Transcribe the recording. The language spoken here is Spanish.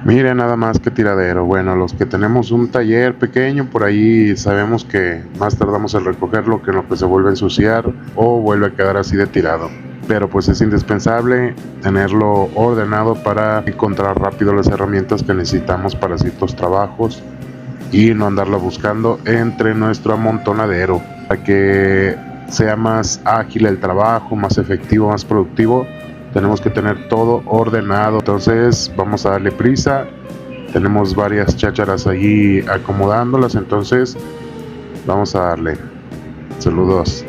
Mira nada más que tiradero. Bueno, los que tenemos un taller pequeño por ahí sabemos que más tardamos en recogerlo que en lo que se vuelve a ensuciar o vuelve a quedar así de tirado. Pero pues es indispensable tenerlo ordenado para encontrar rápido las herramientas que necesitamos para ciertos trabajos y no andarlo buscando entre nuestro amontonadero. Para que sea más ágil el trabajo, más efectivo, más productivo, tenemos que tener todo ordenado. Entonces vamos a darle prisa. Tenemos varias chácharas allí acomodándolas, entonces vamos a darle. Saludos.